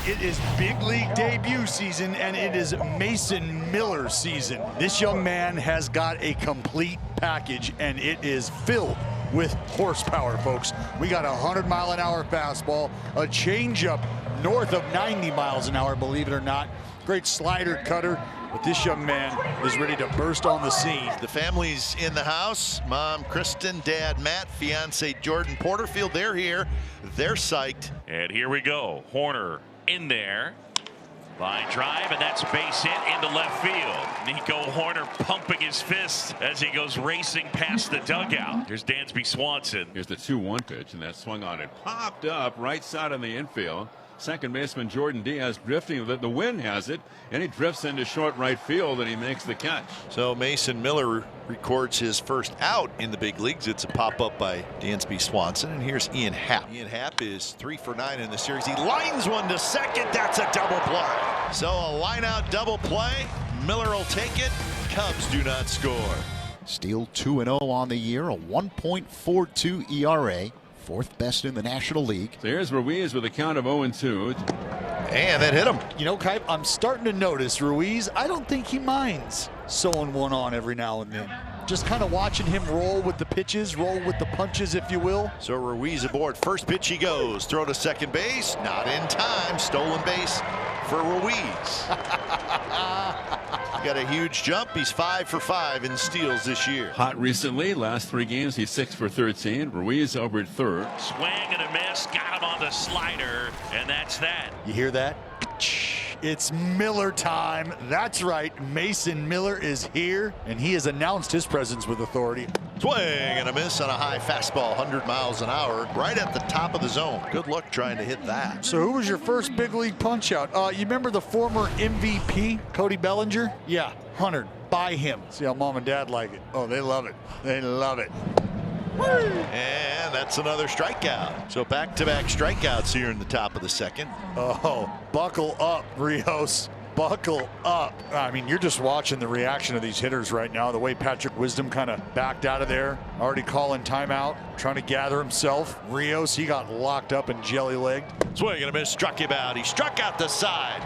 It is big league debut season, and it is Mason Miller season. This young man has got a complete package, and it is filled with horsepower, folks. We got a 100-mile-an-hour fastball, a changeup north of 90 miles an hour, believe it or not. Great slider cutter. But this young man is ready to burst on the scene. The family's in the house. Mom, Kristen, Dad, Matt, fiance, Jordan Porterfield. They're here. They're psyched. And here we go. Horner in there. Line drive, and that's a base hit into left field. Nico Horner pumping his fist as he goes racing past the dugout. Here's Dansby Swanson. Here's the 2-1 pitch, and that swung on it. Popped up right side on the infield. Second baseman Jordan Diaz drifting. The wind has it, and he drifts into short right field, and he makes the catch. So Mason Miller records his first out in the big leagues. It's a pop-up by Dansby Swanson, and here's Ian Happ. Ian Happ is 3 for 9 in the series. He lines one to second. That's a double play. So a line-out double play. Miller will take it. Cubs do not score. Steele 2-0 on the year, a 1.42 ERA. Fourth best in the National League. So here's Ruiz with a count of 0-2. And that hit him. You know, Kipe, I'm starting to notice Ruiz, I don't think he minds sewing one on every now and then. Just kind of watching him roll with the pitches, roll with the punches, if you will. So Ruiz aboard. First pitch he goes. Throw to second base. Not in time. Stolen base for Ruiz. Got a huge jump. He's 5 for 5 in steals this year. Hot recently. Last 3 games, he's 6 for 13. Ruiz over at third. Swing and a miss. Got him on the slider, and that's that. You hear that? It's Miller time. That's right. Mason Miller is here, and he has announced his presence with authority. Swing and a miss on a high fastball, 100 miles an hour, right at the top of the zone. Good luck trying to hit that. So who was your first big league punch out? You remember the former MVP, Cody Bellinger? Yeah, 100. Buy him. See how mom and dad like it. Oh, they love it. They love it. And that's another strikeout. So back-to-back strikeouts here in the top of the second. Oh, buckle up, Rios. Buckle up. I mean, you're just watching the reaction of these hitters right now. The way Patrick Wisdom kind of backed out of there, already calling timeout, trying to gather himself. Rios, he got locked up and jelly-legged. Swing and a miss, struck him out. He struck out the side.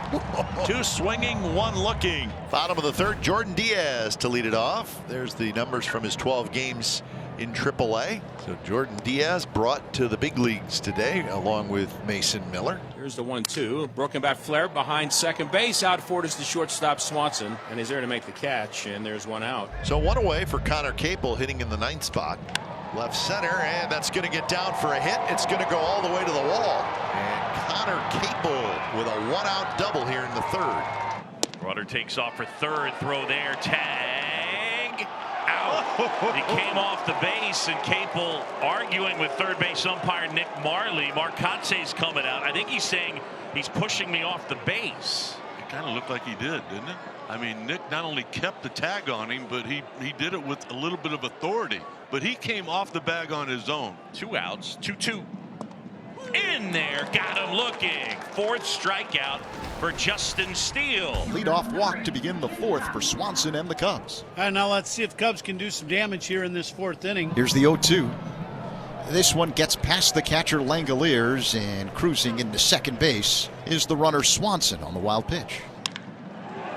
2 swinging, 1 looking. Bottom of the third, Jordan Diaz to lead it off. There's the numbers from his 12 games in AAA. So Jordan Diaz brought to the big leagues today along with Mason Miller. Here's the 1-2. Broken bat flare behind second base. Out for it is the shortstop Swanson, and he's there to make the catch, and there's 1 out. So 1 away for Connor Capel, hitting in the 9th spot. Left center, and that's going to get down for a hit. It's going to go all the way to the wall. And Connor Capel with a 1-out double here in the 3rd. Runner takes off for third. Throw there. Tag. Out. He came off the base, and Capel arguing with third base umpire Nick Marley. Marcotte's coming out. I think he's saying he's pushing me off the base. It kind of looked like he did, didn't it? I mean, Nick not only kept the tag on him, but he did it with a little bit of authority. But he came off the bag on his own. 2 outs. 2-2. In there, got him looking. 4th strikeout for Justin Steele. Leadoff walk to begin the 4th for Swanson and the Cubs. And now let's see if the Cubs can do some damage here in this 4th inning. Here's the 0-2. This one gets past the catcher Langoliers, and cruising into second base is the runner Swanson on the wild pitch.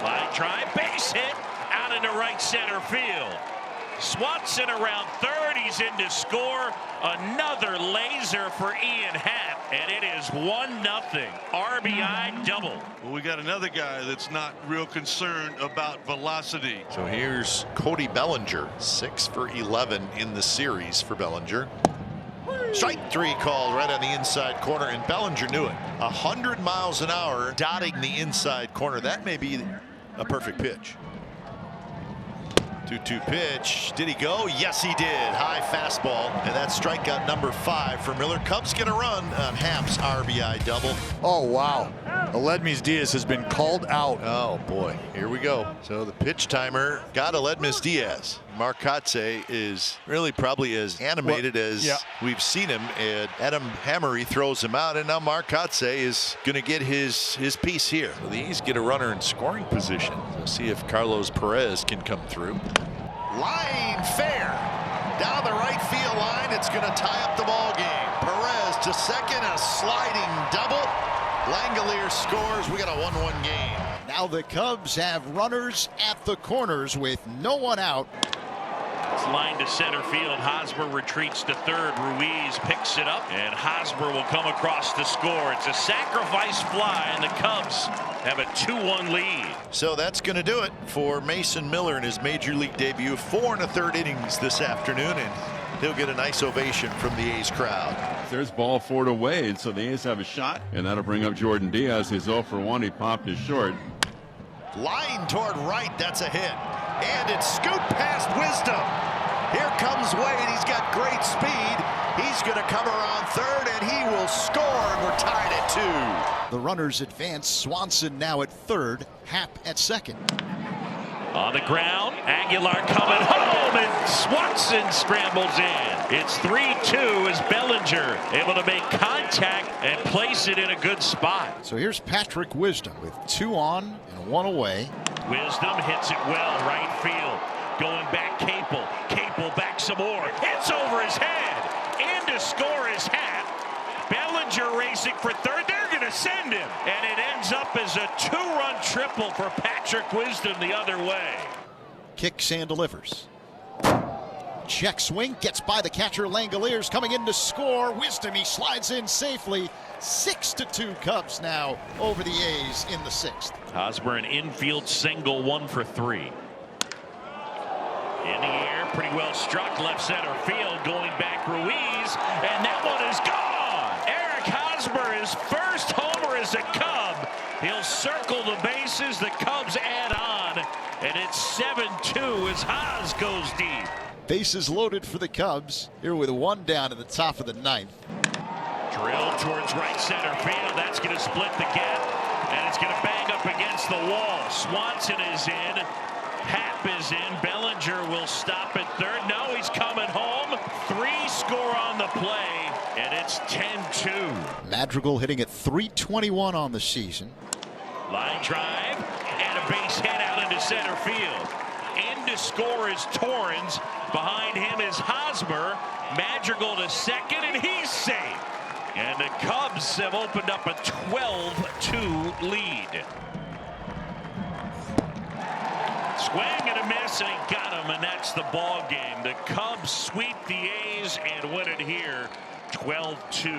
Line drive, base hit, out into right center field. Swanson around third. He's in to score. Another laser for Ian Happ, and it is 1-0. RBI double. Well, we got another guy that's not real concerned about velocity. So here's Cody Bellinger, 6 for 11 in the series for Bellinger. Strike 3 called right on the inside corner, and Bellinger knew it. 100 miles an hour dotting the inside corner. That may be a perfect pitch. 2-2 pitch. Did he go? Yes, he did. High fastball, and that's strikeout number 5 for Miller. Cubs get a run on Hamp's RBI double. Oh, wow. Aledmys Diaz has been called out. Oh, boy. Here we go. So the pitch timer got Aledmys Diaz. Marcotte is really probably as animated as we've seen him. And Adam Hammery throws him out, and now Marcotte is going to get his piece here. So the A's get a runner in scoring position. We'll see if Carlos Perez can come through. Line fair. Down the right field line. It's going to tie up the ball game. Perez to second, a sliding double. Langeliers scores. We got a 1-1 game. Now the Cubs have runners at the corners with no one out. It's line to center field. Hosmer retreats to third. Ruiz picks it up, and Hosmer will come across to score. It's a sacrifice fly, and the Cubs have a 2-1 lead. So that's going to do it for Mason Miller in his major league debut. 4 1/3 innings this afternoon, and he'll get a nice ovation from the A's crowd. There's ball 4 to Wade, so the A's have a shot, and that'll bring up Jordan Diaz. He's 0 for 1. He popped his short. Line toward right. That's a hit. And it's scooped past Wisdom. Here comes Wade. He's got great speed. He's going to come around third, and he will score, and we're tied at 2. The runners advance. Swanson now at third. Happ at second. On the ground, Aguilar coming home, and Swanson scrambles in. It's 3-2 as Bellinger able to make contact and place it in a good spot. So here's Patrick Wisdom with 2 on and 1 away. Wisdom hits it well, right field. Going back, Capel. Capel back some more. Hits over his head. In to score is Happ. Bellinger racing for third. They're going to send him. And it ends up as a 2-run triple for Patrick Wisdom the other way. Kicks and delivers. Check swing. Gets by the catcher. Langeliers coming in to score. Wisdom, he slides in safely. 6-2 Cubs now over the A's in the 6th. Hosmer an infield single, 1 for 3. In the air, pretty well struck left center field. Going back, Ruiz, and that one is gone. Eric Hosmer, his first homer as a Cub. He'll circle the bases. The Cubs add on, and it's 7-2 as Hos goes deep. Bases loaded for the Cubs here with 1 down in the top of the 9th. Drill towards right center field. That's going to split the gap, and it's going to bang up against the wall. Swanson is in. Happ is in. Bellinger will stop at third. No, he's coming home. 3 score on the play, and it's 10-2. Madrigal hitting at .321 on the season. Line drive and a base hit out into center field. In to score is Torrens. Behind him is Hosmer. Madrigal to second, and he's safe. And the Cubs have opened up a 12-2 lead. Swing and a miss, and he got him, and that's the ball game. The Cubs sweep the A's and win it here 12-2.